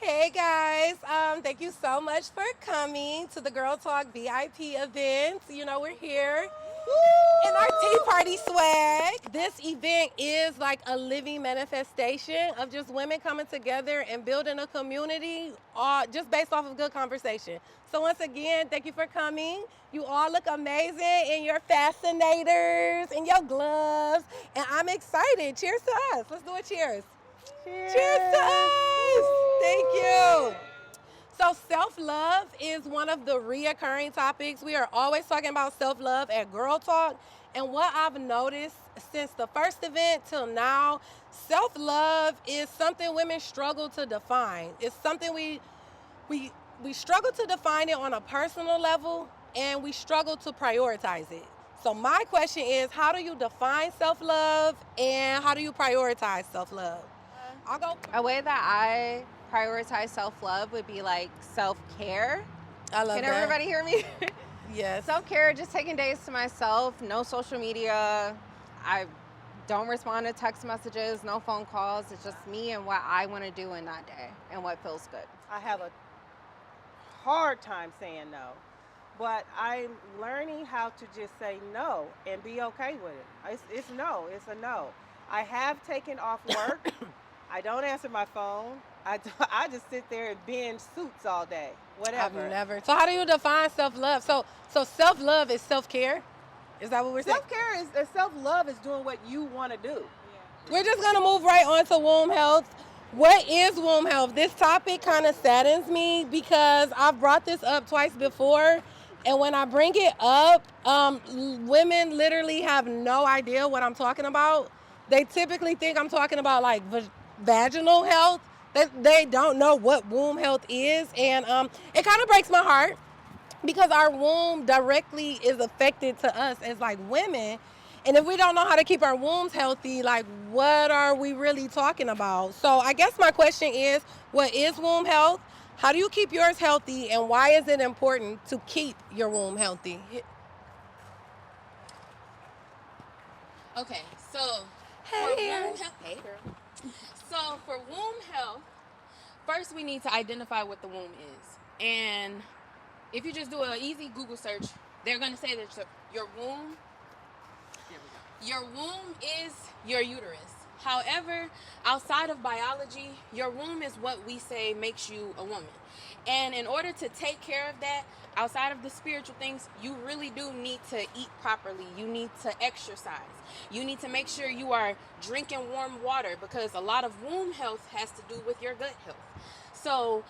Hey guys, thank you so much for coming to the Girl Talk VIP event. You know, we're here in our Tea Party swag. This event is like a living manifestation of just women coming together and building a community just based off of good conversation. So once again, thank you for coming. You all look amazing in your fascinators and your gloves. And I'm excited. Cheers to us. Let's do a cheers. Cheers. Cheers to us. Thank you. So self-love is one of the reoccurring topics. We are always talking about self-love at Girl Talk. And what I've noticed since the first event till now, self-love is something women struggle to define. It's something we struggle to define it on a personal level, and we struggle to prioritize it. So my question is, how do you define self-love and how do you prioritize self-love? I'll go. A way that I prioritize self-love would be like self-care. I love Can that. everybody hear me? Yes. Self-care, just taking days to myself, no social media. I don't respond to text messages, no phone calls. It's just me and what I want to do in that day and what feels good. I have a hard time saying no, but I'm learning how to just say no and be okay with it. It's no, it's a no. I have taken off work. I don't answer my phone. I just sit there and binge Suits all day, whatever. I've never. So how do you define self-love? So self-love is self-care? Is that what we're saying? Self-care is self-love is doing what you want to do. We're just going to move right on to womb health. What is womb health? This topic kind of saddens me because I've brought this up twice before. And when I bring it up, women literally have no idea what I'm talking about. They typically think I'm talking about like vaginal health. They don't know what womb health is. And it kind of breaks my heart because our womb directly is affected to us as like women. And if we don't know how to keep our wombs healthy, like what are we really talking about? So I guess my question is, what is womb health? How do you keep yours healthy? And why is it important to keep your womb healthy? Okay, so Hey, hey girl. So for womb health, first we need to identify what the womb is. And if you just do an easy Google search, they're going to say that your womb is your uterus. However, outside of biology, your womb is what we say makes you a woman. And in order to take care of that, outside of the spiritual things, you really do need to eat properly. You need to exercise. You need to make sure you are drinking warm water because a lot of womb health has to do with your gut health. So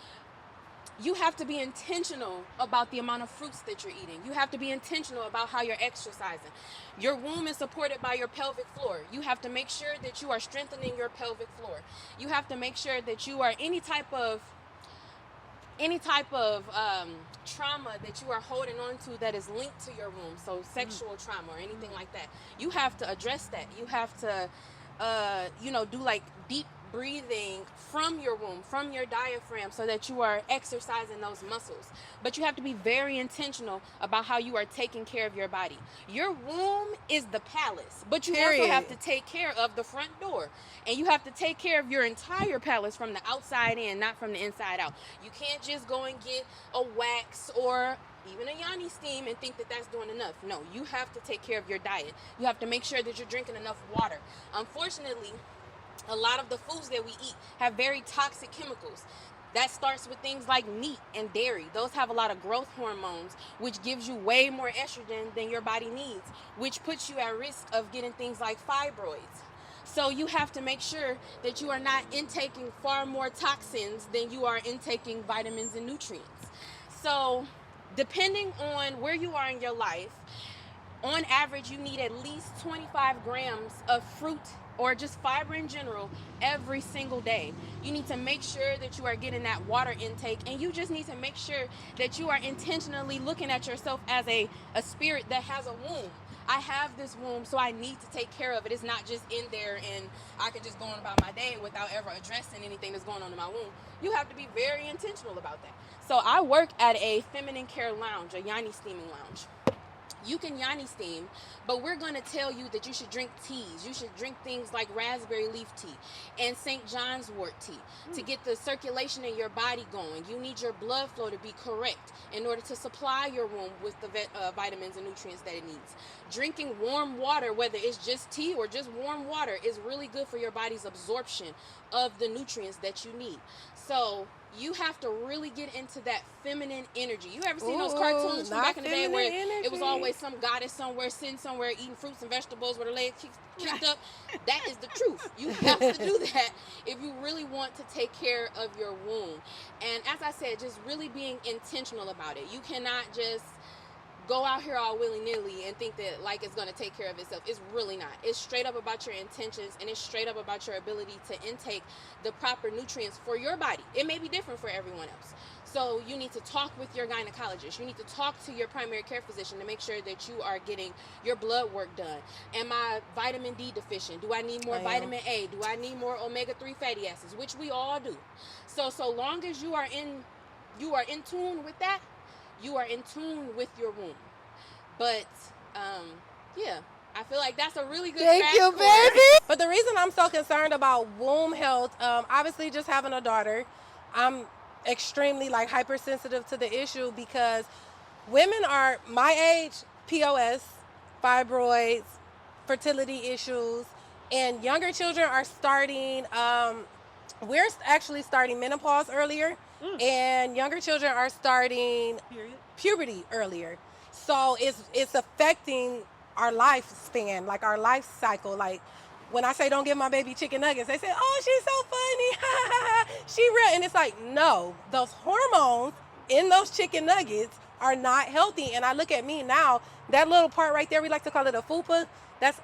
you have to be intentional about the amount of fruits that you're eating. You have to be intentional about how you're exercising. Your womb is supported by your pelvic floor. You have to make sure that you are strengthening your pelvic floor. You have to make sure that you are any type of trauma that you are holding on to that is linked to your womb, so sexual trauma or anything like that, you have to address that. You have to do like deep breathing from your womb, from your diaphragm, so that you are exercising those muscles. But you have to be very intentional about how you are taking care of your body. Your womb is the palace, but you also have to take care of the front door. And you have to take care of your entire palace from the outside in, not from the inside out. You can't just go and get a wax or even a yoni steam and think that that's doing enough. No, you have to take care of your diet. You have to make sure that you're drinking enough water. Unfortunately, a lot of the foods that we eat have very toxic chemicals. That starts with things like meat and dairy. Those have a lot of growth hormones, which gives you way more estrogen than your body needs, which puts you at risk of getting things like fibroids. So you have to make sure that you are not intaking far more toxins than you are intaking vitamins and nutrients. So depending on where you are in your life, on average, you need at least 25 grams of fruit or just fiber in general every single day. You need to make sure that you are getting that water intake, and you just need to make sure that you are intentionally looking at yourself as a spirit that has a womb. I have this womb, so I need to take care of it. It's not just in there and I can just go on about my day without ever addressing anything that's going on in my womb. You have to be very intentional about that. So I work at a feminine care lounge, a yoni steaming lounge. You can yoni steam, but we're going to tell you that you should drink teas. You should drink things like raspberry leaf tea and St. John's wort tea to get the circulation in your body going. You need your blood flow to be correct in order to supply your womb with the vitamins and nutrients that it needs. Drinking warm water, whether it's just tea or just warm water, is really good for your body's absorption of the nutrients that you need. So you have to really get into that feminine energy. You ever seen those cartoons from back in the day where it was always some goddess somewhere sitting somewhere eating fruits and vegetables with her legs kicked up? That is the truth. You have to do that if you really want to take care of your womb. And as I said, just really being intentional about it. You cannot just go out here all willy-nilly and think that like it's going to take care of itself. It's really not. It's straight up about your intentions, and it's straight up about your ability to intake the proper nutrients for your body. It may be different for everyone else. So you need to talk with your gynecologist. You need to talk to your primary care physician to make sure that you are getting your blood work done. Am I vitamin D deficient? Do I need more vitamin A? Do I need more omega-3 fatty acids? Which we all do. So long as you are in tune with that, you are in tune with your womb. But yeah, I feel like that's a really good Thank you, course. baby. But the reason I'm so concerned about womb health, obviously just having a daughter, I'm extremely like hypersensitive to the issue because women are my age, POS, fibroids, fertility issues, and younger children are starting, we're actually starting menopause earlier, and younger children are starting puberty earlier. So it's affecting our lifespan, like our life cycle. Like when I say don't give my baby chicken nuggets, they say, oh, she's so funny, she real. And it's like, no, those hormones in those chicken nuggets are not healthy. And I look at me now, that little part right there, we like to call it a fupa, it's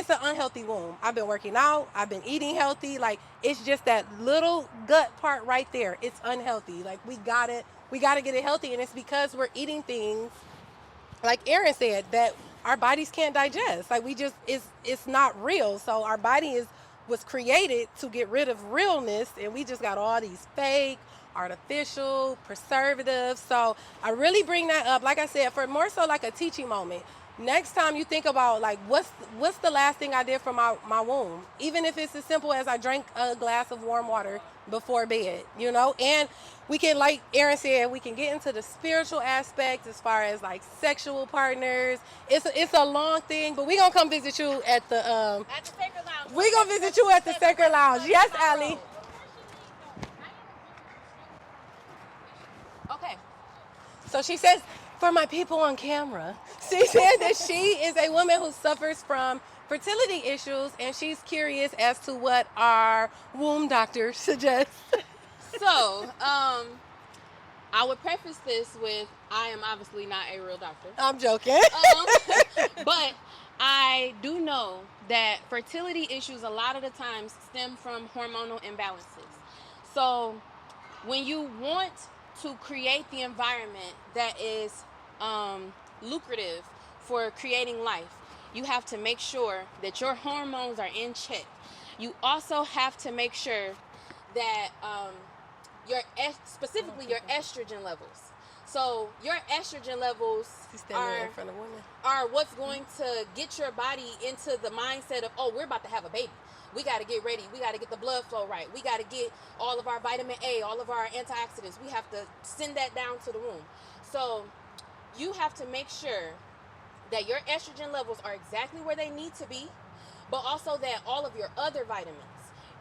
an unhealthy womb. I've been working out, I've been eating healthy, like it's just that little gut part right there. It's unhealthy. Like we gotta get it healthy, and it's because we're eating things, like Erin said, that our bodies can't digest. Like it's not real. So our body was created to get rid of realness, and we just got all these fake, artificial, preservatives. So I really bring that up, like I said, for more so like a teaching moment. Next time you think about like what's the last thing I did for my womb, even if it's as simple as I drank a glass of warm water before bed, you know. And we can, like Erin said, we can get into the spiritual aspect as far as like sexual partners. It's a long thing, but we gonna come visit you at the Sacred Lounge. we gonna visit you at the Sacred Lounge. Yes, Allie. Okay. So she says, for my people on camera, she said that she is a woman who suffers from fertility issues, and she's curious as to what our womb doctor suggests. So, I would preface this with, I am obviously not a real doctor. I'm joking. But I do know that fertility issues a lot of the times stem from hormonal imbalances. So when you want to create the environment that is lucrative for creating life, you have to make sure that your hormones are in check. You also have to make sure that specifically your estrogen levels. So your estrogen levels are what's going to get your body into the mindset of, oh, we're about to have a baby. We got to get ready. We got to get the blood flow right. We got to get all of our vitamin A, all of our antioxidants. We have to send that down to the womb. So you have to make sure that your estrogen levels are exactly where they need to be, but also that all of your other vitamins,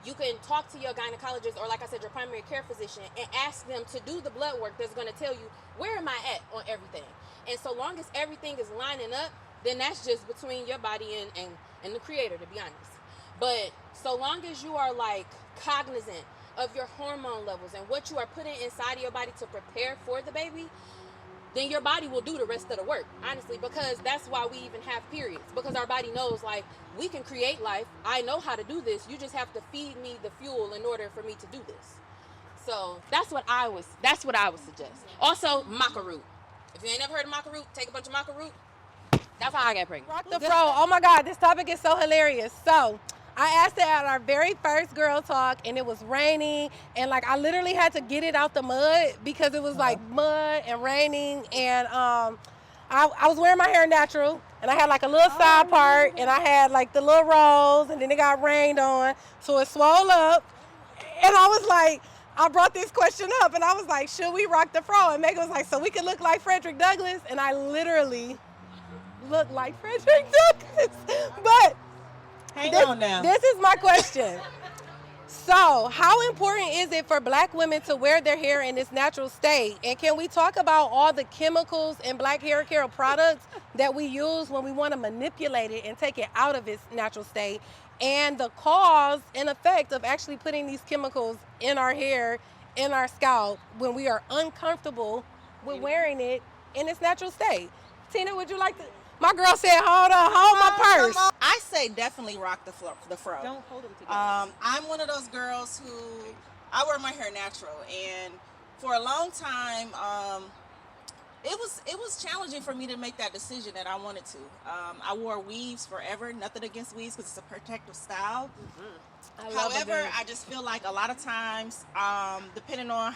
you can talk to your gynecologist or, like I said, your primary care physician and ask them to do the blood work that's going to tell you, where am I at on everything? And so long as everything is lining up, then that's just between your body and the creator, to be honest. But so long as you are like cognizant of your hormone levels and what you are putting inside of your body to prepare for the baby, then your body will do the rest of the work, honestly, because that's why we even have periods, because our body knows, like, we can create life. I know how to do this. You just have to feed me the fuel in order for me to do this. So that's what I would suggest. Also, maca root. If you ain't never heard of maca root, take a bunch of maca root. That's how I got pregnant. Rock the flow. Oh my God, this topic is so hilarious. So I asked it at our very first girl talk, and it was raining, and like I literally had to get it out the mud because it was like mud and raining, and I was wearing my hair natural, and I had like a little side part, and I had like the little rolls, and then it got rained on, so it swole up. And I was like, I brought this question up, and I was like, should we rock the fro? And Megan was like, so we could look like Frederick Douglass? And I literally look like Frederick Douglass. But Hang on now. this is my question. So, how important is it for black women to wear their hair in its natural state? And can we talk about all the chemicals in black hair care products that we use when we want to manipulate it and take it out of its natural state? And the cause and effect of actually putting these chemicals in our hair, in our scalp, when we are uncomfortable with wearing it in its natural state. Tina, would you like to? My girl said, hold my purse. I say definitely rock the fro. Don't hold them together. I'm one of those girls who I wear my hair natural, and for a long time, it was challenging for me to make that decision that I wanted to. I wore weaves forever. Nothing against weaves because it's a protective style. However, I just feel like a lot of times, depending on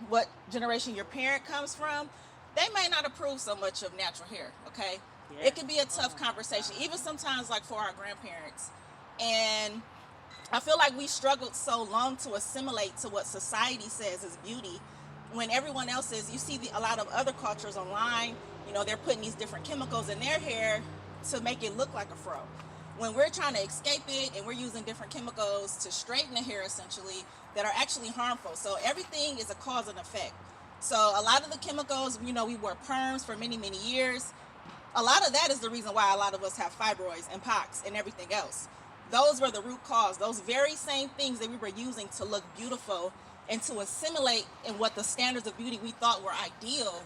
what generation your parent comes from, they may not approve so much of natural hair. Okay. Yeah. It can be a tough conversation, even sometimes like for our grandparents. And I feel like we struggled so long to assimilate to what society says is beauty, when everyone else is, you see a lot of other cultures online, they're putting these different chemicals in their hair to make it look like a fro. When we're trying to escape it and we're using different chemicals to straighten the hair essentially that are actually harmful. So everything is a cause and effect. So a lot of the chemicals, we wore perms for many, many years. A lot of that is the reason why a lot of us have fibroids and pox and everything else. Those were the root cause. Those very same things that we were using to look beautiful and to assimilate in what the standards of beauty we thought were ideal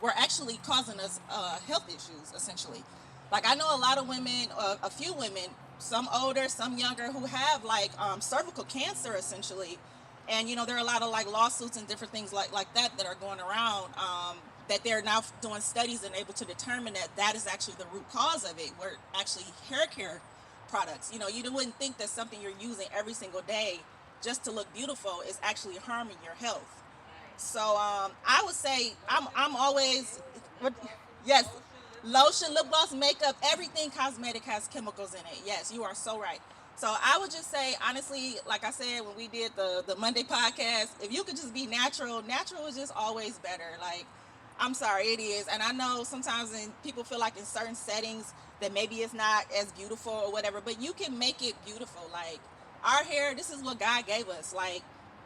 were actually causing us health issues, essentially. Like I know a lot of women, a few women, some older, some younger, who have like cervical cancer, essentially. And, there are a lot of like lawsuits and different things like that are going around, that they're now doing studies and able to determine that is actually the root cause of it. We're actually hair care products. You wouldn't think that something you're using every single day just to look beautiful is actually harming your health. So I would say I'm always, yes, lotion, lip gloss, makeup, everything cosmetic has chemicals in it. Yes, you are so right. So I would just say, honestly, like I said, when we did the Monday podcast, if you could just be natural is just always better. Like, I'm sorry, it is. And I know sometimes people feel like in certain settings that maybe it's not as beautiful or whatever, but you can make it beautiful. Like, our hair, this is what God gave us. Like,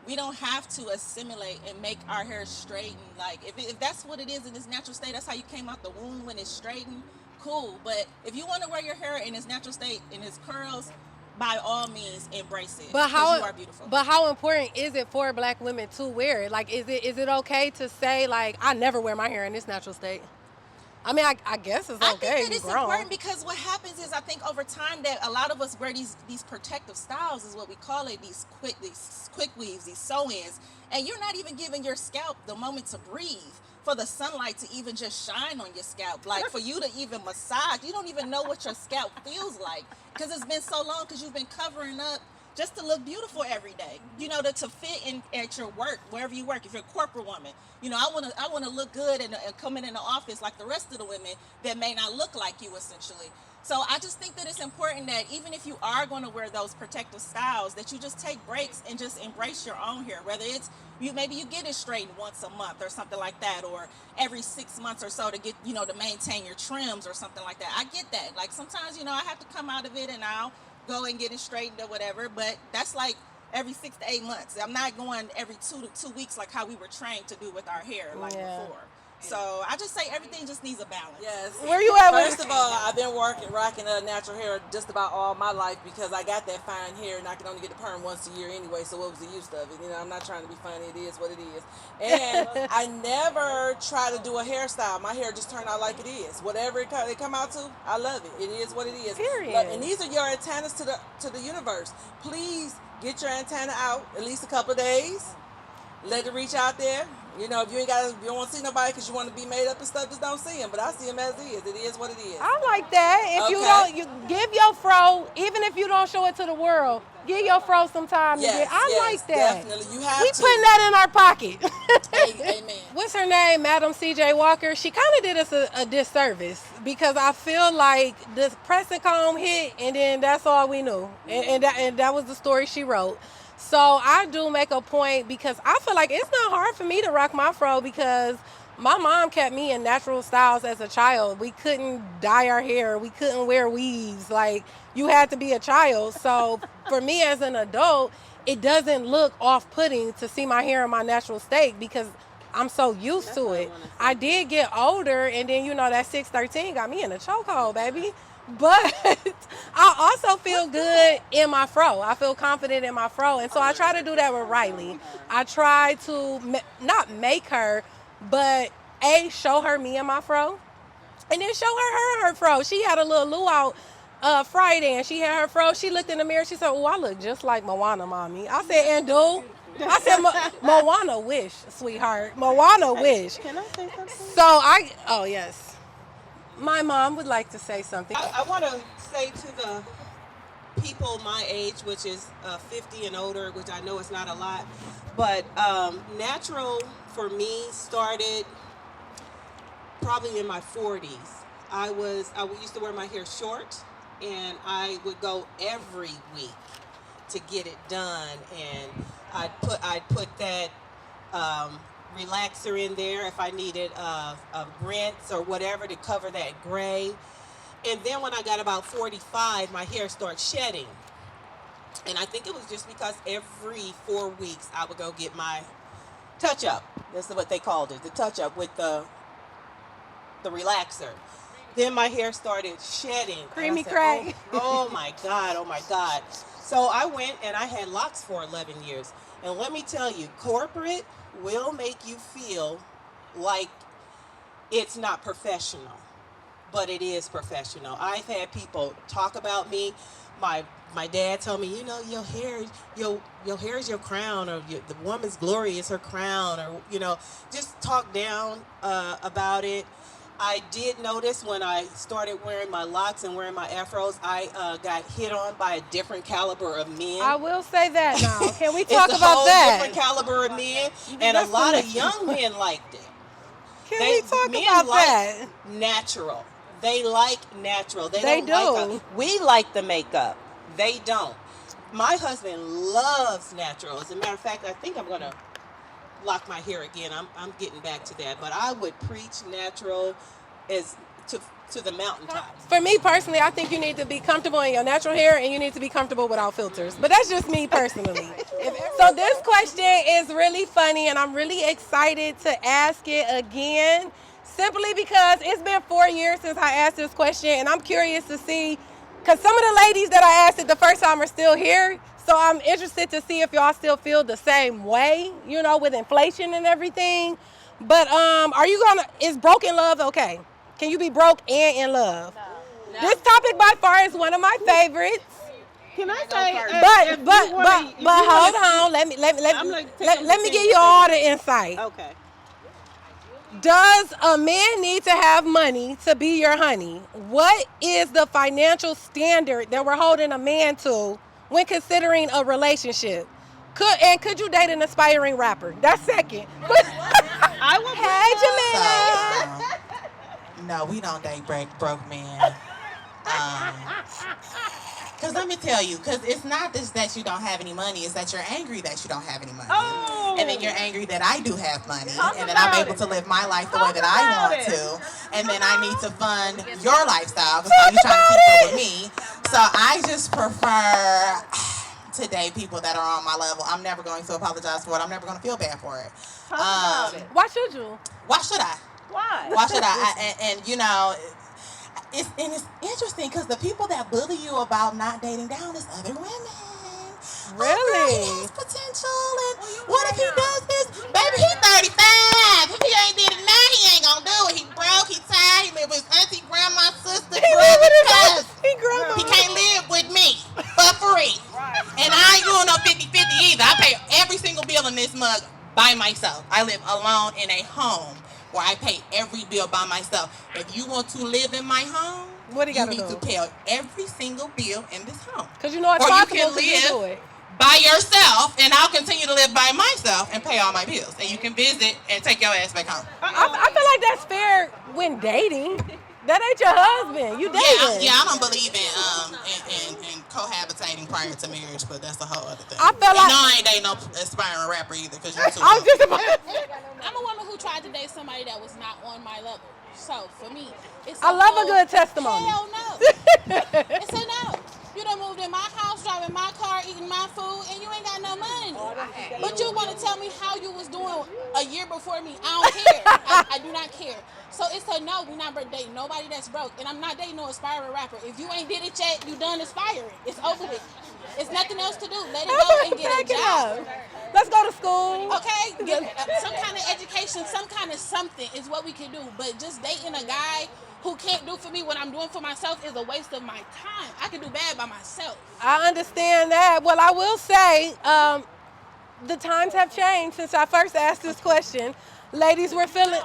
we don't have to assimilate and make our hair straighten. Like, if that's what it is in its natural state, that's how you came out the womb, when it's straightened, cool. But if you want to wear your hair in its natural state, in its curls, by all means, embrace it. But you are beautiful. But how important is it for black women to wear it? Like, is it okay to say, like, I never wear my hair in this natural state? I mean, I guess it's okay. I think that it's important because what happens is, I think over time that a lot of us wear these protective styles, is what we call it, these quick weaves, these sew-ins, and you're not even giving your scalp the moment to breathe, for the sunlight to even just shine on your scalp, like for you to even massage. You don't even know what your scalp feels like because it's been so long, because you've been covering up just to look beautiful every day, to fit in at your work, wherever you work. If you're a corporate woman, I want to look good and come in the office like the rest of the women that may not look like you, essentially. So I just think that it's important that even if you are going to wear those protective styles, that you just take breaks and just embrace your own hair, whether it's maybe you get it straightened once a month or something like that, or every 6 months or so to get, to maintain your trims or something like that. I get that. Like sometimes, I have to come out of it and I'll go and get it straightened or whatever, but that's like every 6 to 8 months. I'm not going every 2 weeks like how we were trained to do with our hair before. So I just say everything just needs a balance. Yes. Where you at? First of all, I've been rocking natural hair just about all my life because I got that fine hair and I can only get the perm once a year anyway. So what was the use of it? I'm not trying to be funny. It is what it is. And I never try to do a hairstyle. My hair just turned out like it is. Whatever it come out to, I love it. It is what it is. Period. And these are your antennas to the universe. Please get your antenna out at least a couple of days. Let it reach out there. You know, if you don't want to see nobody because you want to be made up and stuff, just don't see him. But I see him as he is. It is what it is. I like that. If you Okay. don't, you give your fro, even if you don't show it to the world, give your fro some time to Yes, get. I yes, like that. definitely. You have We to. putting that in our pocket. Amen. What's her name? Madam C.J. Walker. She kind of did us a disservice because I feel like this press and comb hit, and then that's all we knew, and that was the story she wrote. So I do make a point because I feel like it's not hard for me to rock my fro because my mom kept me in natural styles as a child. We couldn't dye our hair. We couldn't wear weaves. Like, you had to be a child. So for me as an adult, it doesn't look off-putting to see my hair in my natural state because I'm so used to it. I did get older, and then, that 613 got me in a chokehold, baby. But I also feel good in my fro. I feel confident in my fro. And so I try to do that with Riley. I try to not make her, but show her me and my fro, and then show her fro. She had a little luau Friday, and she had her fro. She looked in the mirror. She said, "Oh, I look just like Moana, mommy." I said, "And do?" I said, "Moana wish, sweetheart. Moana wish." Can I say something? So oh yes, my mom would like to say something. I want to say to the people my age, which is 50 and older, which I know is not a lot, but natural for me started probably in my 40s. I used to wear my hair short, and I would go every week to get it done, and I'd put that relaxer in there if I needed a rinse or whatever to cover that gray. And then when I got about 45, my hair started shedding. And I think it was just because every 4 weeks I would go get my touch-up. That's what they called it, the touch-up with the relaxer. Then my hair started shedding. Creamy said, crack. Oh my God, oh my God. So I went and I had locks for 11 years. And let me tell you, corporate will make you feel like it's not professional, but it is professional. I've had people talk about me. My dad told me, your hair is your crown, or the woman's glory is her crown, or just talk down about it. I did notice when I started wearing my locks and wearing my afros, I got hit on by a different caliber of men. I will say that now. Can we It's talk a about whole that? different caliber of men, and a lot of young men liked it. Can we talk men about like that? Natural. They like natural. They don't do. Like we like the makeup. They don't. My husband loves natural. As a matter of fact, I think I'm gonna lock my hair again. I'm getting back to that, but I would preach natural as to the mountaintops. For me personally, I think you need to be comfortable in your natural hair, and you need to be comfortable without filters. But that's just me personally. So this question is really funny, and I'm really excited to ask it again, simply because it's been 4 years since I asked this question, and I'm curious to see, because some of the ladies that I asked it the first time are still here. So I'm interested to see if y'all still feel the same way, with inflation and everything. But is broken love okay? Can you be broke and in love? No. This topic by far is one of my favorites. Can I say? But hold on. Let me give you all the insight. Okay. Does a man need to have money to be your honey? What is the financial standard that we're holding a man to when considering a relationship? Could you date an aspiring rapper? That's second. I will. Hey, Jamila. No, we don't date broke men. Because let me tell you, because it's not just that you don't have any money, it's that you're angry that you don't have any money. Oh. And then you're angry that I do have money, and that I'm able to live my life the way that I want to, and then I need to fund your lifestyle because you're trying to keep up with me. So I just prefer to date people that are on my level. I'm never going to apologize for it. I'm never going to feel bad for it. Why should you? Why should I? Why? Why should I? It's interesting because the people that bully you about not dating down is other women. Really? Oh, girl, he has potential, and what if he does this? Baby, he's 35. If he ain't did it now, he ain't gonna do it. He broke, he tired, he live with his auntie, grandma, sister, brother, cousin. He can't live with me for free. And I ain't doing no 50-50 either. I pay every single bill in this mug by myself. I live alone in a home where I pay every bill by myself. If you want to live in my home, What do you gotta need do? to pay every single bill in this home. Because you know it's or possible you can to do live it. by yourself, and I'll continue to live by myself and pay all my bills. And you can visit and take your ass back home. I feel like that's fair when dating. That ain't your husband. You dating. Yeah, I don't believe in cohabitating prior to marriage, but that's a whole other thing. I feel like no, I ain't dating no aspiring rapper either, because you're too I'm just about I'm a woman who tried to date somebody that was not on my level. So for me, it's I love a good testimony. Hell no. It's a no. You done moved in my house, driving my car, eating my food, and you ain't got no money. But you want to tell me how you was doing a year before me. I don't care. I do not care. So it's a no. We're not dating nobody that's broke. And I'm not dating no aspiring rapper. If you ain't did it yet, you done aspiring. It's over with. It's nothing else to do. Let it go and get a job. Let's go to school. Okay? Get some kind of education, some kind of something is what we can do. But just dating a guy who can't do for me what I'm doing for myself is a waste of my time. I can do bad by myself. I understand that. Well, I will say the times have changed since I first asked this question. Ladies, we're feeling...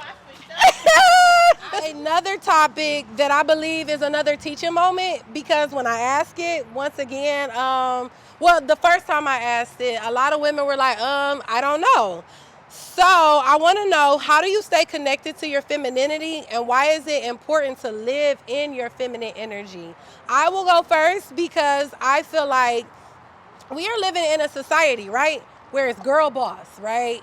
Another topic that I believe is another teaching moment, because when I ask it, once again, the first time I asked it, a lot of women were like, I don't know. So I want to know, how do you stay connected to your femininity, and why is it important to live in your feminine energy? I will go first because I feel like we are living in a society, right, where it's girl boss, right,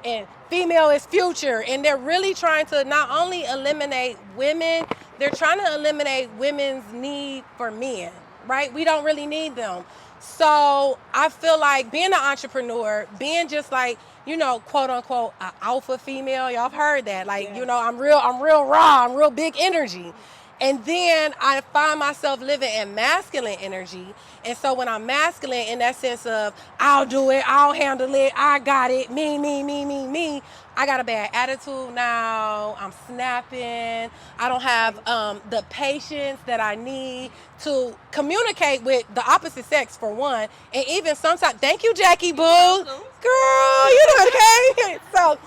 and female is future, and they're really trying to not only eliminate women, they're trying to eliminate women's need for men, right? We don't really need them. So I feel like being an entrepreneur, being just like, quote unquote, an alpha female, y'all have heard that, like, I'm real raw, I'm real big energy. And then I find myself living in masculine energy. And so when I'm masculine, in that sense of, I'll do it, I'll handle it, I got it, me, I got a bad attitude now, I'm snapping, I don't have the patience that I need to communicate with the opposite sex, for one. And even sometimes, thank you, Jackie Boo. Girl, you doing okay? So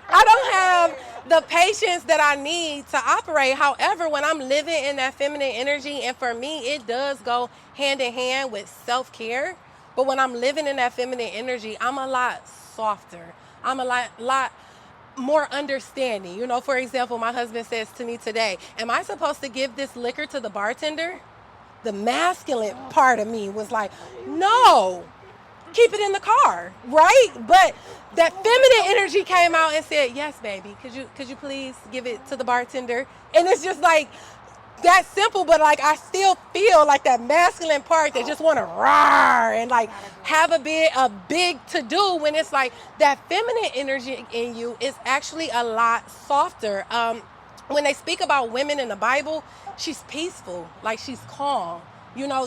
I don't have the patience that I need to operate. However, when I'm living in that feminine energy, and for me, it does go hand in hand with self-care. But when I'm living in that feminine energy, I'm a lot softer. I'm a lot more understanding. For example, my husband says to me today, am I supposed to give this liquor to the bartender? The masculine part of me was like, no, keep it in the car, right? But that feminine energy came out and said, yes, baby, could you please give it to the bartender? And it's just like that simple, but like I still feel like that masculine part that just want to roar and like have a big to do, when it's like that feminine energy in you is actually a lot softer. When they speak about women in the Bible, she's peaceful, like she's calm.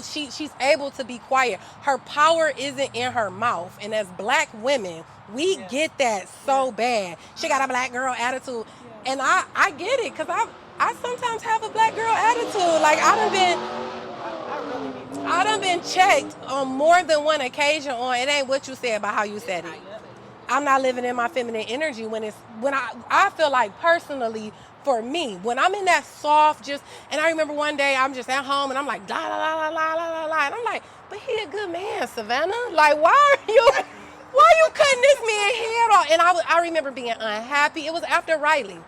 She's able to be quiet. Her power isn't in her mouth. And as black women, we get that so bad. She got a black girl attitude. And I get it, because I sometimes have a black girl attitude. Like I done been checked on more than one occasion on, it ain't what you said, but how you said it. I'm not living in my feminine energy when I feel like, personally, for me, when I'm in that soft, and I remember one day I'm just at home and I'm like, la, la, la, la, la, la, la, and I'm like, but he a good man, Savannah. Like, why are you cutting this man head off? And I remember being unhappy. It was after Riley.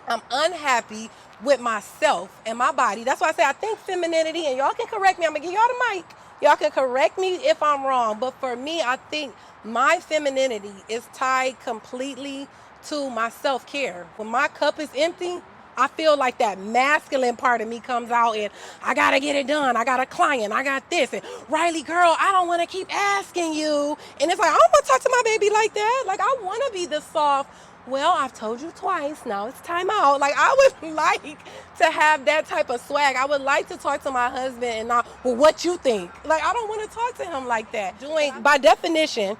I'm unhappy with myself and my body. That's why I say I think femininity, and y'all can correct me. I'm gonna give y'all the mic. Y'all can correct me if I'm wrong. But for me, I think my femininity is tied completely to my self-care. When my cup is empty, I feel like that masculine part of me comes out, and I gotta get it done. I got a client, I got this, and Riley, girl, I don't wanna keep asking you. And it's like, I don't wanna talk to my baby like that. Like, I wanna be the soft, well, I've told you twice, now it's time out. Like, I would like to have that type of swag. I would like to talk to my husband and not, well, what you think? Like, I don't wanna talk to him like that. By definition,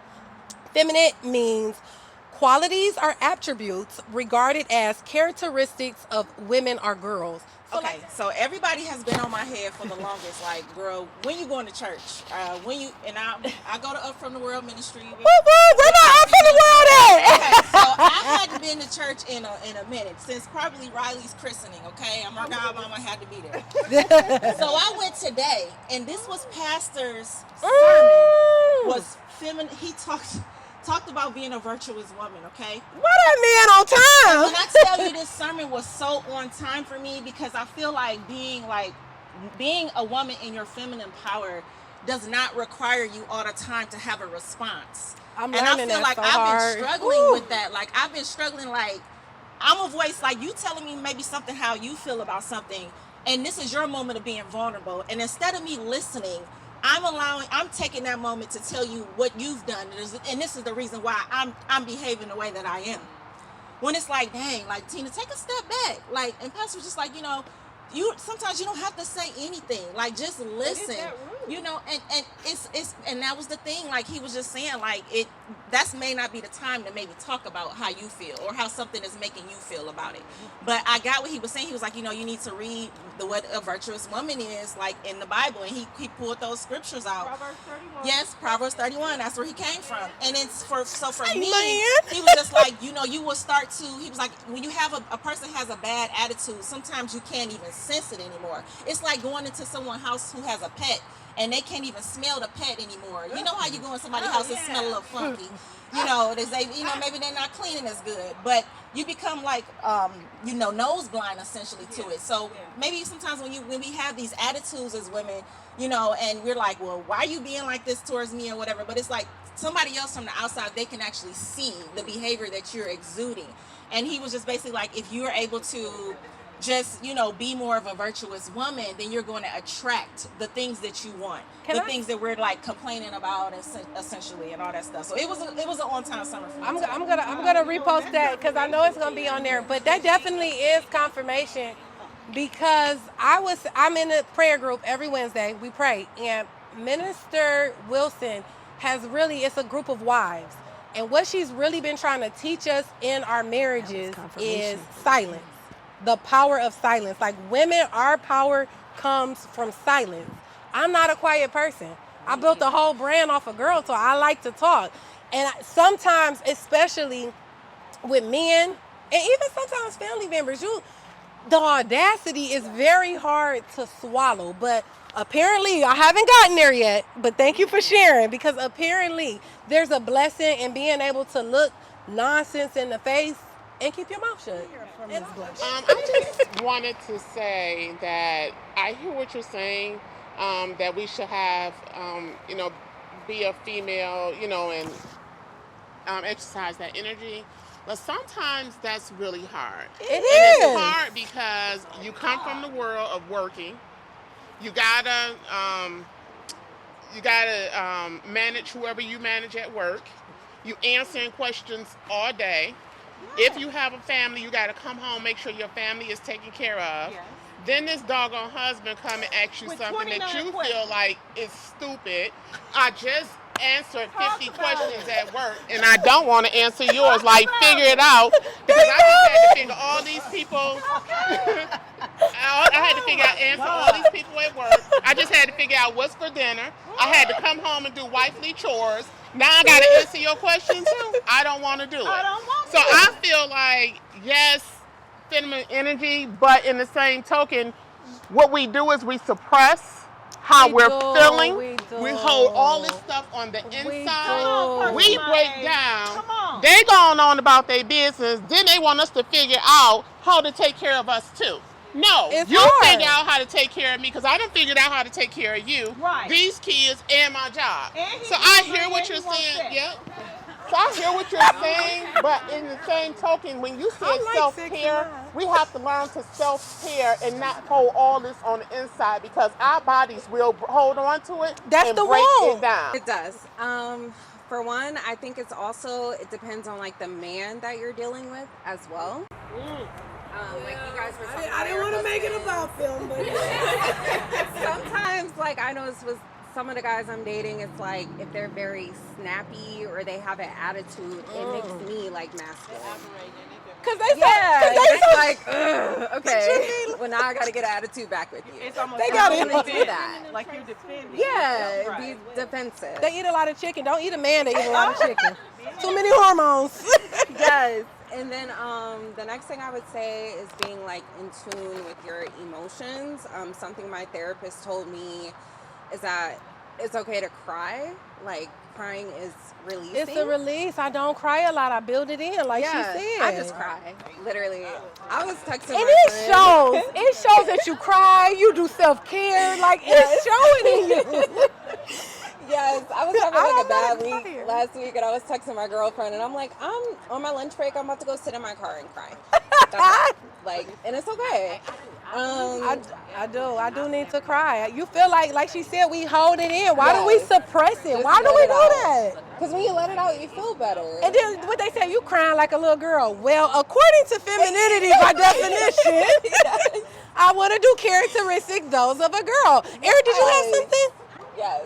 feminine means qualities or attributes regarded as characteristics of women or girls. Okay, so everybody has been on my head for the longest. Like, girl, when you going to church? I go to Up From the World Ministry. Woo, where my Up From the World at? to church in a minute, since probably Riley's christening, okay? My godmama had to be there. So I went today, and this was pastor's sermon. Was feminine. He talked about being a virtuous woman, okay? What a man on time. And when I tell you this sermon was so on time for me, because I feel like being a woman in your feminine power does not require you all the time to have a response. I'm and I learning feel that like so I've hard. been struggling with that. Like I've been struggling, like I'm a voice, like you telling me maybe something, how you feel about something, and this is your moment of being vulnerable. And instead of me listening, I'm taking that moment to tell you what you've done, and this is the reason why I'm behaving the way that I am. When it's like, dang, like Tina, take a step back. Like, and Pastor was just like, sometimes you don't have to say anything. Like, just listen. And it's and that was the thing. Like he was just saying, like that's may not be the time to maybe talk about how you feel or how something is making you feel about it. But I got what he was saying. He was like, you need to read what a virtuous woman is, like in the Bible, and he pulled those scriptures out. Proverbs 31. Yes, Proverbs 31. That's where he came from. And it's for me, man. he was just like, you will start to. He was like, when you have a person has a bad attitude, sometimes you can't even sense it anymore. It's like going into someone's house who has a pet, and they can't even smell the pet anymore. You know how you go in somebody's house and smell a little funky. They say, maybe they're not cleaning as good, but you become like, nose blind essentially to it. So maybe sometimes when we have these attitudes as women, and we're like, well, why are you being like this towards me or whatever? But it's like somebody else from the outside, they can actually see the behavior that you're exuding. And he was just basically like, if you're able to just, be more of a virtuous woman, then you're going to attract the things that you want, things that we're like complaining about, essentially, and all that stuff. So it was an on-time summer for me. I'm gonna repost that because I know it's gonna be on there. But that definitely is confirmation, because I'm in a prayer group every Wednesday. We pray, and Minister Wilson it's a group of wives, and what she's really been trying to teach us in our marriages is silence. The power of silence. Like women, our power comes from silence. I'm not a quiet person. I built a whole brand off of girl talk. I like to talk. And sometimes, especially with men, and even sometimes family members, the audacity is very hard to swallow. But apparently, I haven't gotten there yet, but thank you for sharing, because apparently there's a blessing in being able to look nonsense in the face and keep your mouth shut. I just wanted to say that I hear what you're saying, that we should have, be a female, and exercise that energy. But sometimes that's really hard. It's hard because you come from the world of working. You gotta manage whoever you manage at work. You answering questions all day. If you have a family, you got to come home, make sure your family is taken care of. Yes. Then this doggone husband come and ask you something that you feel like is stupid. I just answered 50 questions at work, and I don't want to answer yours. Like, figure it out. Because I just had to figure all these people. I had to answer all these people at work. I just had to figure out what's for dinner. I had to come home and do wifely chores. Now I got to answer your question too. I don't want to do it. So I feel like, yes, feminine energy, but in the same token, what we do is we suppress how we're feeling. We hold all this stuff on the inside. We break down. They going on about their business. Then they want us to figure out how to take care of us too. No, you figure out how to take care of me, because I done figured out how to take care of you, these kids, and my job. So I hear what you're saying. Yep. So I hear what you're saying, but in the same token, when you say self-care, we have to learn to self-care and not hold all this on the inside, because our bodies will hold on to it and break it down. It does. For one, I think it depends on like the man that you're dealing with as well. Like you guys were talking about, I didn't want to make it about them, but sometimes, like I noticed with some of the guys I'm dating, it's like if they're very snappy or they have an attitude, it makes me like masculine. Cause they like, okay, well now I gotta get an attitude back with you. It's almost they gotta do that. Like you're defending. Yeah, be defensive. They eat a lot of chicken. Don't eat a man that eat a lot of chicken. Too many hormones. Yes, Yes. And then the next thing I would say is being like in tune with your emotions. Something my therapist told me is that it's okay to cry. Like crying is releasing. It's a release. I don't cry a lot. I build it in, like she said. I just cry. Literally. I was texting And my it friend. shows. It shows that you cry, you do self-care. Like, it's showing in you. Yes, I was having like a bad week last week, and I was texting my girlfriend, and I'm like, I'm on my lunch break. I'm about to go sit in my car and cry. Like, and it's okay. I do need to cry. You feel like she said, we hold it in. Why do we suppress it? Why do we do that? Because when you let it out, you feel better. And then what they say, you crying like a little girl. Well, according to femininity, by definition, I want to do characteristics those of a girl. Erin, did you have something? Yes.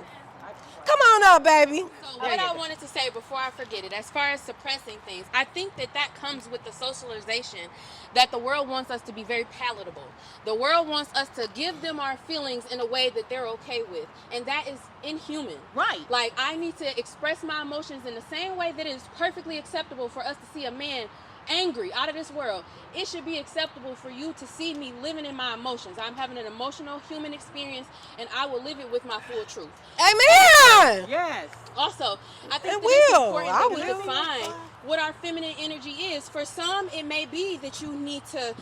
Come on up, baby. So what I wanted to say before I forget it, as far as suppressing things, I think that comes with the socialization that the world wants us to be very palatable. The world wants us to give them our feelings in a way that they're okay with, and that is inhuman. Right. Like, I need to express my emotions in the same way that it is perfectly acceptable for us to see a man angry out of this world. It should be acceptable for you to see me living in my emotions. I'm having an emotional human experience, and I will live it with my full truth. Amen. Yes. Also, I think it's important that we define what our feminine energy is. For some, it may be that you need to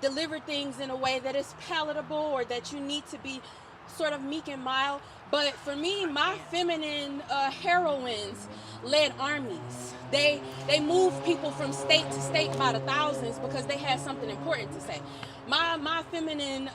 deliver things in a way that is palatable, or that you need to be sort of meek and mild. But for me, my feminine heroines led armies. They moved people from state to state by the thousands because they had something important to say. My feminine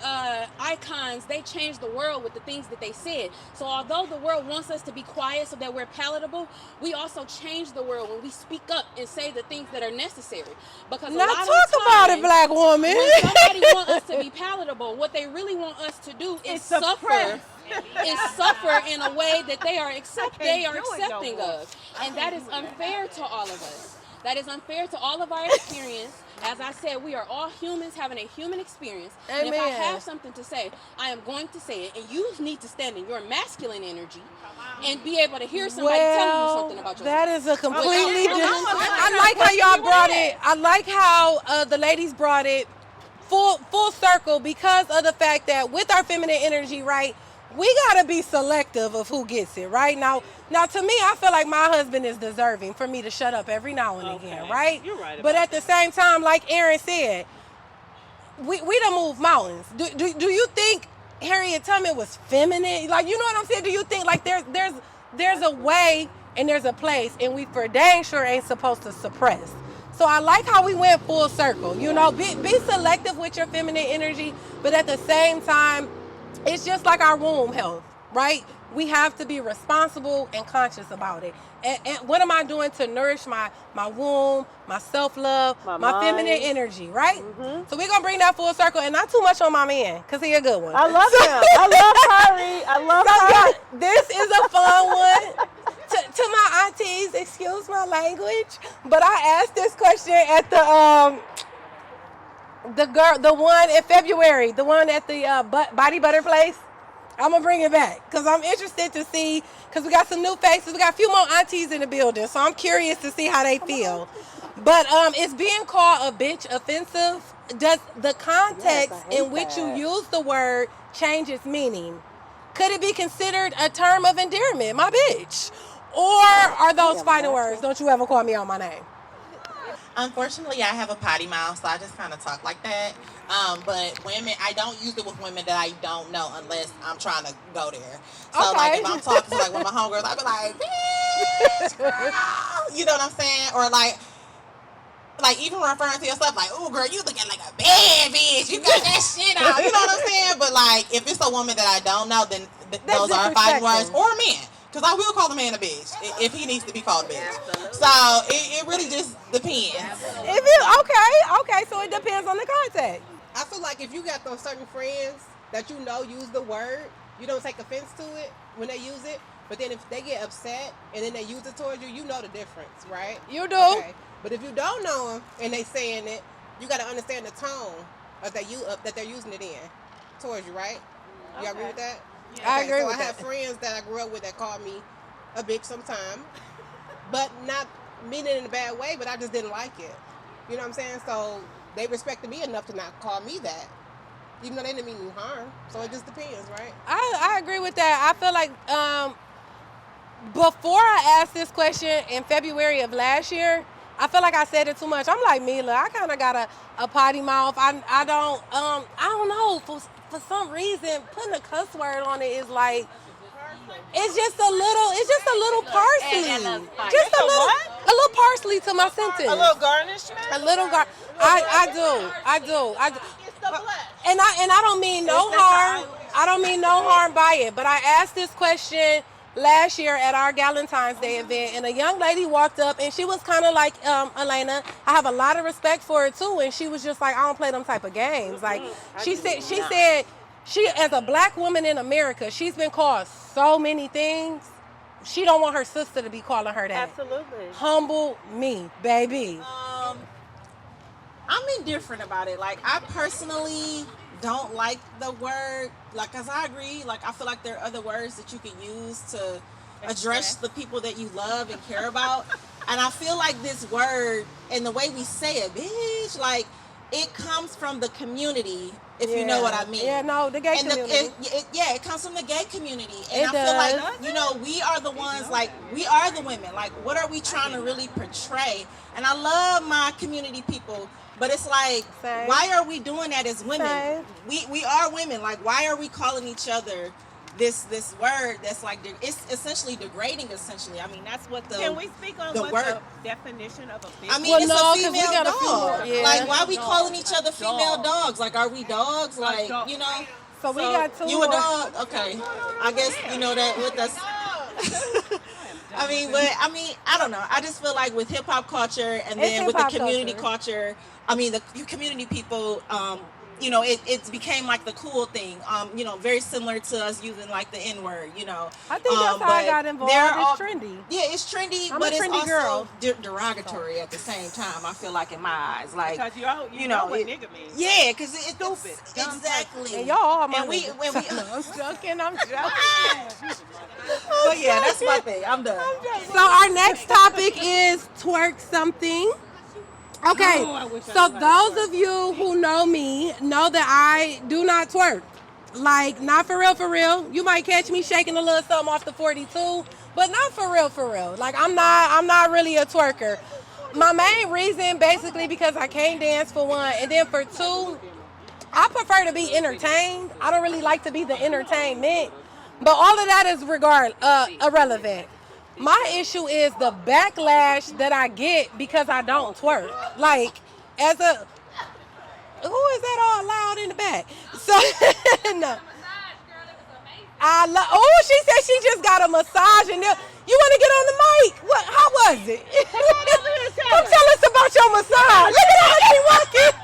icons, they changed the world with the things that they said. So although the world wants us to be quiet so that we're palatable, we also change the world when we speak up and say the things that are necessary. Because now talk about it, black woman. When somebody wants us to be palatable, what they really want us to do is suffer. Is suffer in a way that they are accepting of. And that is unfair to all of us. That is unfair to all of our experience. As I said, we are all humans having a human experience. Amen. And if I have something to say, I am going to say it. And you need to stand in your masculine energy and be able to hear somebody telling you something about yourself. That is a completely different. I like how y'all brought it. I like how the ladies brought it full circle, because of the fact that with our feminine energy, right, we gotta be selective of who gets it, right? Now to me, I feel like my husband is deserving for me to shut up every now and again, right? You're right. But at the same time, like Erin said, we done moved mountains. Do you think Harriet Tubman was feminine? Like, you know what I'm saying? Do you think like there's a way and there's a place, and we for dang sure ain't supposed to suppress? So I like how we went full circle. You know, be selective with your feminine energy, but at the same time, it's just like our womb health, right? We have to be responsible and conscious about it. And what am I doing to nourish my womb, my self-love, my feminine energy, right? So we're going to bring that full circle, and not too much on my man, because he a good one. I love him. I love Kyrie. I love Kyrie. Yeah, this is a fun one. To my aunties, excuse my language, but I asked this question at the one in February, the one at the body butter place. I'm gonna bring it back because I'm interested to see, because we got some new faces. We got a few more aunties in the building, so I'm curious to see how they feel. But it's being called a bitch offensive. Does the context in which you use the word change its meaning? Could it be considered a term of endearment, my bitch? Or are those fighting words? Don't you ever call me on my name. Unfortunately, I have a potty mouth, so I just kind of talk like that. But women, I don't use it with women that I don't know unless I'm trying to go there. So, like, if I'm talking to, like, one of my homegirls, I'd be like, bitch, girl. You know what I'm saying? Or, like even referring to yourself, like, ooh, girl, you looking like a bad bitch. You got that shit out. You know what I'm saying? But, like, if it's a woman that I don't know, then those are fighting words. Or men. Because I will call a man a bitch if he needs to be called a bitch. So it really just depends. Okay, so it depends on the context. I feel like if you got those certain friends that you know use the word, you don't take offense to it when they use it. But then if they get upset and then they use it towards you, you know the difference, right? You do. Okay. But if you don't know them and they saying it, you got to understand the tone that they're using it in towards you, right? Y'all agree with that? Yeah. I agree with that. So I have friends that I grew up with that call me a bitch sometime, but not mean it in a bad way, but I just didn't like it. You know what I'm saying? So they respected me enough to not call me that, even though they didn't mean no harm. So it just depends, right? I agree with that. I feel like before I asked this question in February of last year, I feel like I said it too much. I'm like Mila. I kind of got a potty mouth. I don't know. For some reason, putting a cuss word on it is like, it's just a little parsley. Just a little parsley to my sentence. A little garnishment. A little I do. And I don't mean no harm. I don't mean no harm by it. But I asked this question last year at our Galentine's Day event, and a young lady walked up, and she was kind of like, Elena, I have a lot of respect for her too, and she was just like, I don't play them type of games. Like, she said she, as a black woman in America, she's been called so many things. She don't want her sister to be calling her that. Absolutely. Humble me, baby. I'm indifferent about it. Like, I personally don't like the word, like, cause I agree, like, I feel like there are other words that you can use to address the people that you love and care about. And I feel like this word and the way we say it, bitch, like, it comes from the community, if you know what I mean. Yeah, no, the gay community. It comes from the gay community. And I feel like, you know, we are the ones, like, we are the women. Like, what are we trying to really portray? And I love my community people, but it's like, why are we doing that as women? We are women. Like, why are we calling each other this word that's like, it's essentially degrading, essentially. I mean, that's what the Can we speak on what the definition of a female? I mean, it's a female dog. Like, why are we calling each other female dogs? Like, are we dogs? Like, you know? So we got two. You a dog? Okay. I guess you know that with us. I don't know. I just feel like with hip hop culture and then with the community culture, I mean, the community people, you know, it became like the cool thing. You know, very similar to us using like the N word. You know, I think that's how I got involved. It's trendy. Yeah, it's trendy, I'm but a trendy it's girl. also derogatory at the same time. I feel like in my eyes, like because you know what nigga means. Yeah, because it's stupid. Exactly. And y'all are my and we I'm joking. But yeah, that's my thing. I'm done. So our next topic is twerk something. Okay, so those of you who know me know that I do not twerk. Like, not for real. You might catch me shaking a little something off the 42, but not for real. Like, I'm not really a twerker. My main reason, basically, because I can't dance, for one, and then for two, I prefer to be entertained. I don't really like to be the entertainment, but all of that is irrelevant. My issue is the backlash that I get because I don't twerk. Like, as a... Who is that all loud in the back? So, no. Oh, she said she just got a massage and you want to get on the mic? What? How was it? Come tell us about your massage. Look at how she walking.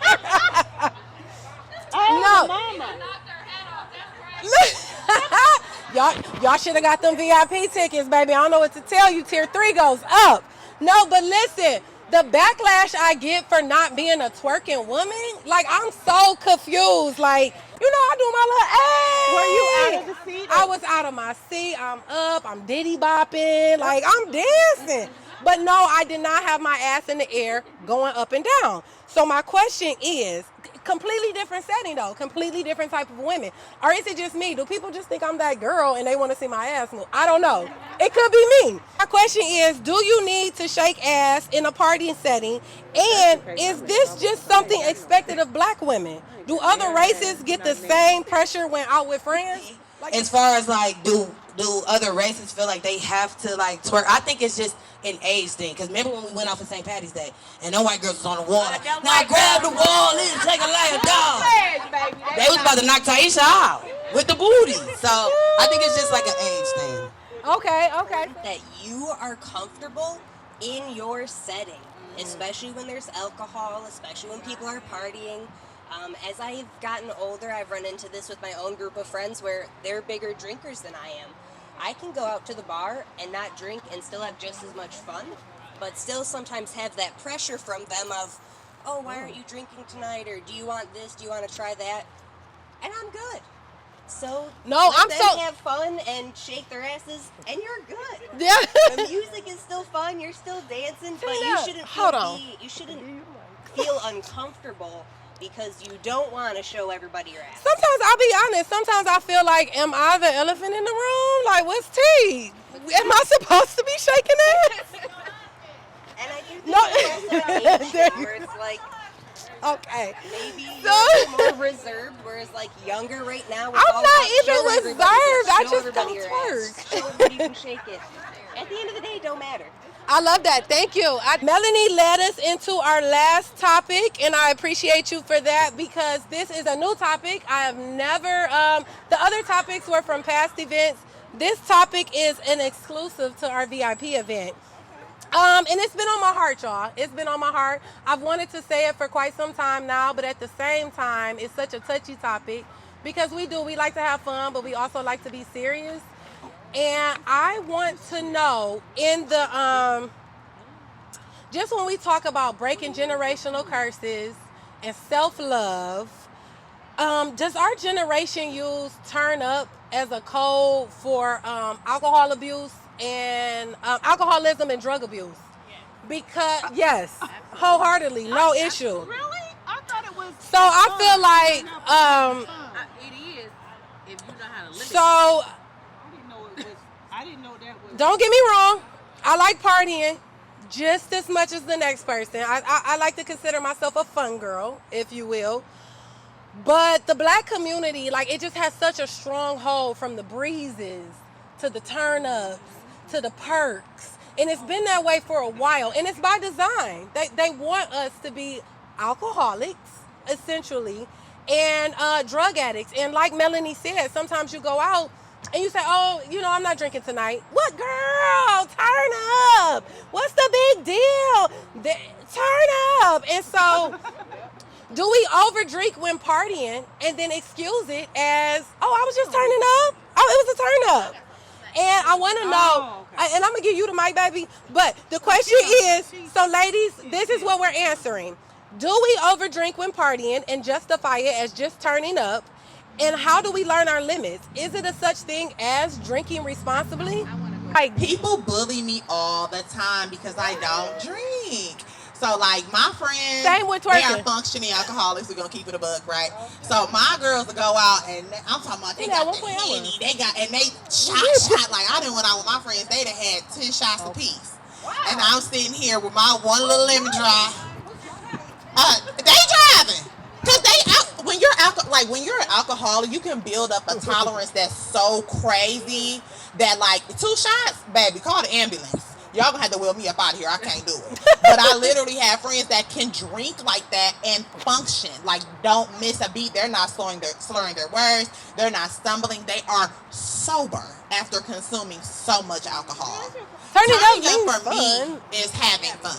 Y'all should have got them VIP tickets, baby. I don't know what to tell you. Tier 3 goes up. No, but listen, the backlash I get for not being a twerking woman, like, I'm so confused. Like, you know, I do my little, Were you out of the seat? I was out of my seat. I'm up. I'm diddy bopping. Like, I'm dancing. But no, I did not have my ass in the air going up and down. So my question is, completely different setting though, completely different type of women. Or is it just me? Do people just think I'm that girl and they want to see my ass move? I don't know. It could be me. My question is, do you need to shake ass in a party setting? And is this just something expected of black women? Do other races get the same pressure when out with friends? As far as like, do other races feel like they have to like twerk? I think it's just an age thing. Because remember when we went out for St. Patty's Day and no white girls was on the wall. Like, now grab the wall and take it like a dog. They was about to knock Taisha out with the booty. So I think it's just like an age thing. Okay. That you are comfortable in your setting, especially when there's alcohol, especially when people are partying. As I've gotten older, I've run into this with my own group of friends where they're bigger drinkers than I am. I can go out to the bar and not drink and still have just as much fun, but still sometimes have that pressure from them of, oh, why aren't you drinking tonight? Or do you want this? Do you want to try that? And I'm good. So No, let I'm them so have fun and shake their asses, and you're good. yeah. The music is still fun. You're still dancing, but Tina, you shouldn't hold on. you shouldn't feel uncomfortable because you don't want to show everybody your ass. Sometimes I'll be honest. Sometimes I feel like, am I the elephant in the room? Like, what's tea? Am I supposed to be shaking ass? And I do think No. there's also an age thing where it's like, Okay. maybe So- you're more reserved, whereas like younger right now, it's I'm all not about even show reserved. everybody this, I show just everybody don't your twerk. ass, show everybody you can shake it. At the end of the day, it don't matter. I love that. Thank you. Melanie led us into our last topic, and I appreciate you for that because this is a new topic. I have never, the other topics were from past events. This topic is an exclusive to our VIP event. And it's been on my heart, y'all. It's been on my heart. I've wanted to say it for quite some time now, but at the same time, it's such a touchy topic because we like to have fun, but we also like to be serious. And I want to know in the, just when we talk about breaking generational curses and self-love, does our generation use turn up as a code for alcohol abuse and alcoholism and drug abuse? Because, yes, wholeheartedly, no issue. Really? I thought it was. So I feel like, It is if you know how to limit it. so I didn't know it was. I didn't know that was. don't get me wrong, I like partying just as much as the next person. I like to consider myself a fun girl, if you will. But the black community, like, it just has such a strong hold from the breezes to the turn-ups to the perks. And it's been that way for a while. And it's by design. They want us to be alcoholics, essentially, and drug addicts. And like Melanie said, sometimes you go out and you say, oh, I'm not drinking tonight. What, girl? Turn up. What's the big deal? Turn up. And so do we overdrink when partying and then excuse it as, oh, I was just turning up? Oh, it was a turn up. And I want to know, and I'm going to give you the mic, baby, but the question is, so ladies, this is what we're answering. Do we overdrink when partying and justify it as just turning up? And how do we learn our limits? Is it a such thing as drinking responsibly? Like, people bully me all the time because I don't drink. So, like, my friends, Same with they twerking. are functioning alcoholics. We're going to keep it a buck, right? So, my girls will go out, and I'm talking about they got the Henny. And they shot. Like, I done went out with my friends. They done had 10 shots apiece. And I'm sitting here with my one little lemon drop. They driving. Because when you're an alcoholic, you can build up a tolerance that's so crazy that, like, 2 shots, baby, call the ambulance. Y'all gonna have to wheel me up out of here. I can't do it. But I literally have friends that can drink like that and function. Like, don't miss a beat. They're not slurring their words. They're not stumbling. They are sober after consuming so much alcohol. Turning up for me is having fun.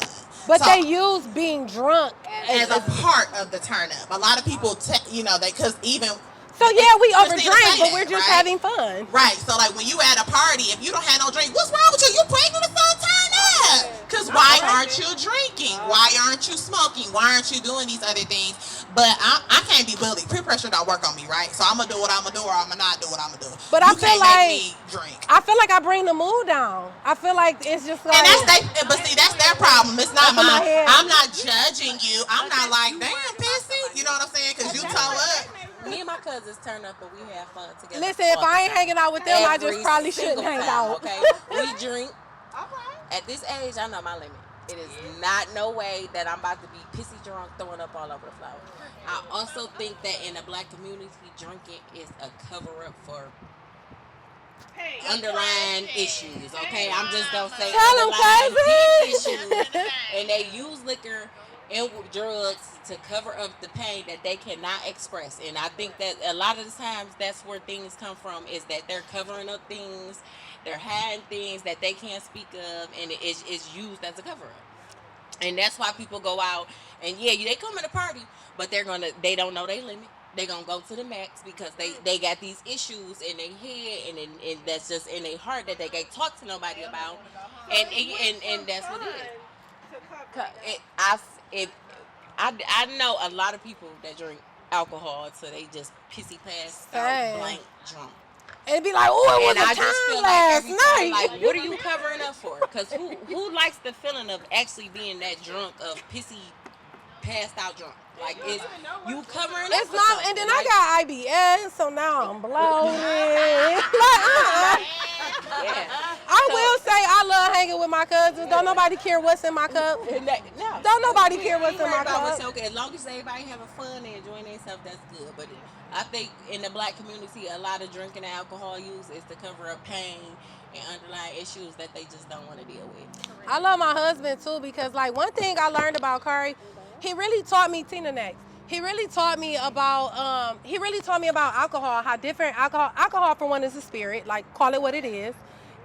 But they use being drunk as a part of the turn up. A lot of people, because even. So yeah, we overdrink, but we're just having fun. Right. So like when you at a party, if you don't have no drink, what's wrong with you? You pregnant or something? Turn up. Because why aren't you drinking? Why aren't you smoking? Why aren't you doing these other things? But I can't be bullied. Peer pressure don't work on me, right? So I'm gonna do what I'm gonna do, or I'm gonna not do what I'm gonna do. But you I feel can't like make me drink. I feel like I bring the mood down. I feel like it's just like. But see, that's their problem. It's not mine. head. I'm not judging you. I'm not like, damn, pissy. You know what I'm saying? Because you toe up. Me and my cousins turn up and we have fun together. Listen, if I ain't hanging out with them, I just probably shouldn't hang out. Okay, we drink. At this age, I know my limit. It is not no way that I'm about to be pissy drunk, throwing up all over the floor. I also think that in the black community, drinking is a cover up for underlying issues. Okay, I'm just gonna say underlying issues, and they use liquor and drugs to cover up the pain that they cannot express. And I think that a lot of the times that's where things come from, is that they're covering up things, they're hiding things that they can't speak of, and it's used as a cover up. And that's why people go out and they come in a party, but they don't know their limit. They're gonna go to the max because they got these issues in their head and that's just in their heart that they can't talk to nobody about, and that's what it is. I know a lot of people that drink alcohol till they just pissy passed Same. out, blank drunk. And be like, oh, it was And I a just time feel last like every night. time, like, what are you covering up for? Because who likes the feeling of actually being that drunk, of pissy, passed out drunk? Like, it's you covering up It's for not, something. and then Like, I got IBS, so now I'm bloated. I will say I love hanging with my cousins. Don't nobody care what's in my cup. no. Don't nobody care what's in Worry my about what's cup. okay. As long as everybody having fun and enjoying themselves, that's good. But I think in the black community, a lot of drinking and alcohol use is to cover up pain and underlying issues that they just don't want to deal with. I love my husband too because like one thing I learned about Curry, he really taught me Tina next. He really taught me about alcohol, how different alcohol for one is a spirit, like call it what it is.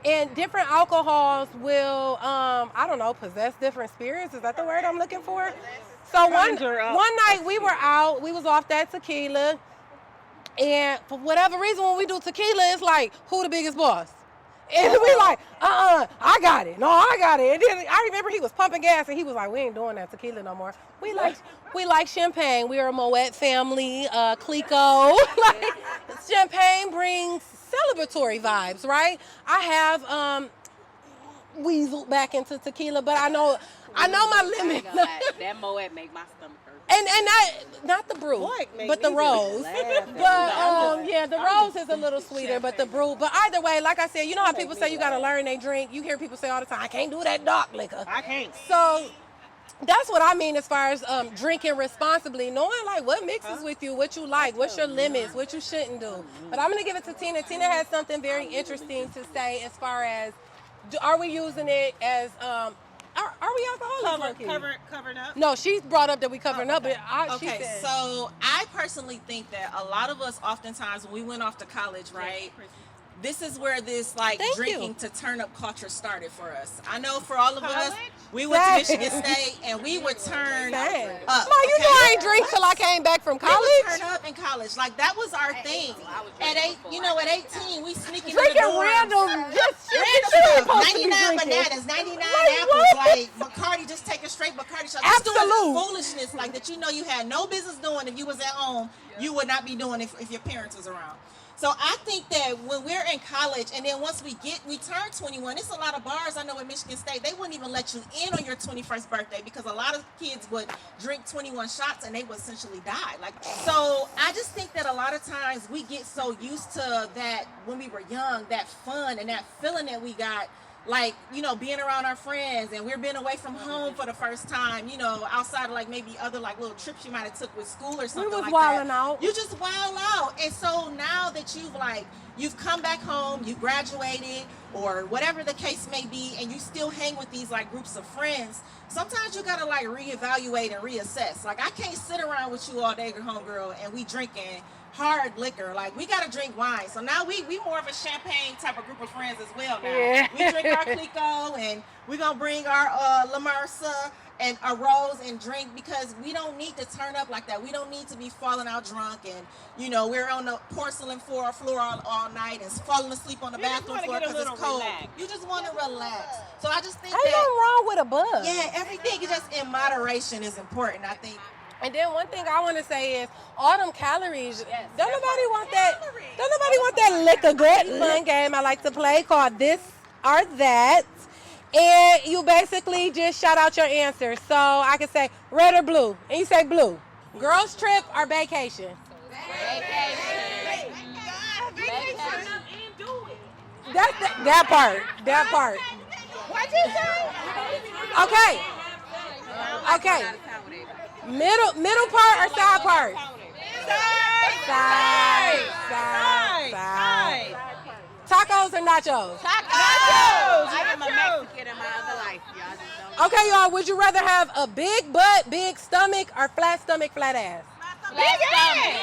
And different alcohols will I don't know, possess different spirits. Is that the word I'm looking for? So one night we were out, we was off that tequila, and for whatever reason when we do tequila, it's like, who the biggest boss? And we like, I got it. No, I got it. And then I remember he was pumping gas and he was like, we ain't doing that tequila no more. We like champagne. We are a Moet family, Clico. Like, champagne brings celebratory vibes, right? I have weaseled back into tequila, but I know my limit. That Moet make my stomach hurt. And that, not the brew, but the rose. But yeah, the rose is a little sweeter, but the brew. But either way, like I said, you know how people say you gotta learn they drink. You hear people say all the time, I can't do that dark liquor. I can't. So that's what I mean as far as drinking responsibly, knowing like what mixes with you, what you like, what's your limits, what you shouldn't do. But I'm gonna give it to Tina. Tina has something very interesting to say as far as, are we using it as are we alcoholics? Covered up? No, she's brought up that we covering up, but she Okay, said, so I personally think that a lot of us oftentimes when we went off to college, right? This is where this like drinking to turn up culture started for us. I know for all of us, we went to Michigan State and we would turn up. Mom, you know I ain't drink till I came back from college. We would turn up in college. Like that was our thing. At 18, we sneaking in the dorms. Random stuff. 99 bananas, 99 apples, like Bacardi, just taking straight Bacardi shots. Absolute foolishness like that. You know you had no business doing if you was at home. You would not be doing if your parents was around. So I think that when we're in college and then once we turn 21, it's a lot of bars I know at Michigan State, they wouldn't even let you in on your 21st birthday because a lot of kids would drink 21 shots and they would essentially die. So I just think that a lot of times we get so used to that when we were young, that fun and that feeling that we got, like, you know, being around our friends and we're being away from home for the first time, you know, outside of like maybe other like little trips you might have took with school or something like that. We was wilding out. You just wild out. And so now that you've come back home, you graduated or whatever the case may be, and you still hang with these like groups of friends, sometimes you gotta like reevaluate and reassess. Like I can't sit around with you all day, homegirl, and we drinking hard liquor. Like we gotta drink wine. So now we more of a champagne type of group of friends as well now. Yeah. We drink our Clico and we're gonna bring our La Marsa and a rose and drink because we don't need to turn up like that. We don't need to be falling out drunk and, you know, we're on the porcelain floor all night and falling asleep on the bathroom floor because it's cold. You just want to relax. So I just think ain't nothing wrong with a buzz. Yeah, everything is just in moderation is important, I think. And then one thing I want to say is all them calories. Don't nobody want that. Don't nobody want that liquor great fun game I like to play called This or That. And you basically just shout out your answer. So I can say red or blue. And you say blue. Girls trip or vacation? Vacation. That part. That part. What'd you say? Okay. Middle part or side part? Side. Tacos or nachos? Tacos! I am a Mexican in my other life. Y'all just don't. Okay, y'all, would you rather have a big butt, big stomach, or flat stomach, flat ass? Big ass!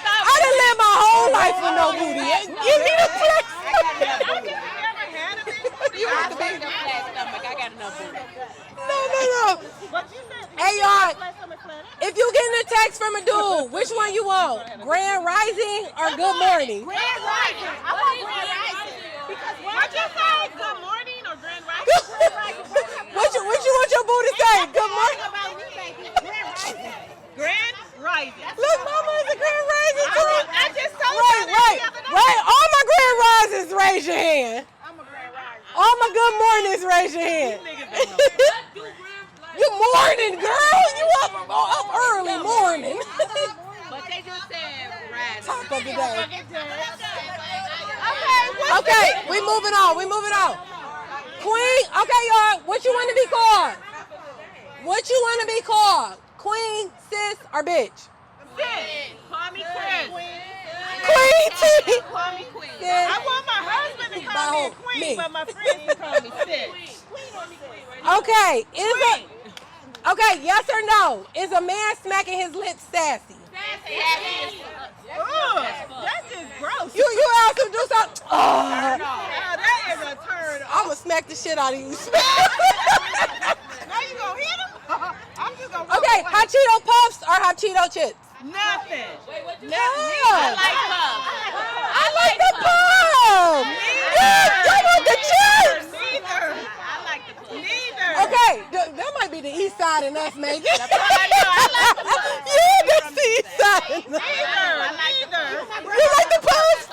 I done lived my whole life with no booty. Give me the flat stomach. I take the flat stomach. I got enough booty. No. Hey, y'all, if you getting a text from a dude, which one you want? Grand Rising or Good Morning? Grand Rising. I want Grand Rising. Because what you say? Good morning or Grand Rising? What you want your boo to say? Good morning. Grand Rising. Grand Rising. Look, mama my good mornings, raise your hand. You morning, girl. You up early morning. But they just said rise. Talk of the day. Okay, we moving on. Queen, okay, y'all. What you want to be called? Queen, sis, or bitch? Sis. Call me Queen. Queen T. Call me Queen. Sis. I want my husband to call me a queen, but my friends to call me Sis. Okay, okay, yes or no? Is a man smacking his lips sassy? Ugh, that's just gross. You also do something. That is a turn. I'ma smack the shit out of you. Now you gonna hit him? I'm just gonna. Okay, hot Cheeto puffs or hot Cheeto chips? Nothing. No. I like the puffs. I want the chips. Neither. I like the puffs. Neither. Okay, that might be the east side in us, Megan. I like the puffs. You the east side in us. Neither. You like the puffs?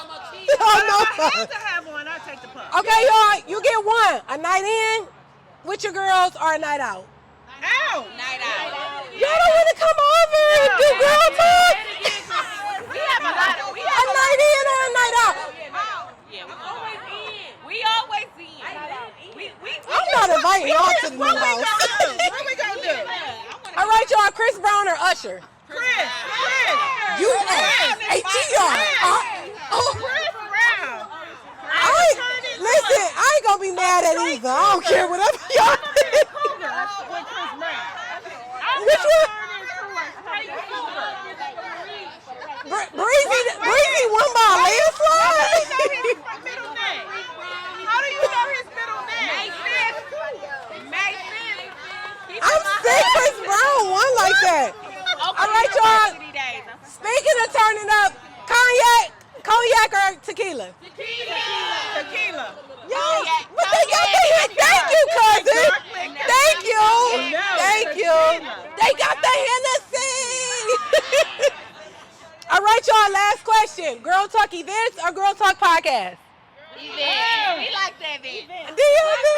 Oh, no. If I had to have one, I'd take the puffs. Okay, y'all, you get one. A night in with your girls or a night out? Out. Night out. Y'all don't want to come over and do girl talk? We have a lot of. A night in or a night out? Yeah, we always in. I'm not inviting y'all to the new house. What we gonna do? All right, y'all, Chris Brown or Usher? Chris. You ATR. Chris Brown. Listen, I ain't gonna be mad at either. I don't care whatever y'all think. Which one? Breezy won by a landslide. How do you know his middle name? I'm sick Chris Brown won like that. All right, y'all. Speaking of turning up, cognac or tequila? Tequila. Y'all, but they got the hit. Thank you, cousin. Thank you. They got the Hennessy. All right, y'all, last question. Girl Talk events or Girl Talk podcast? Event. We like that event. Do you do?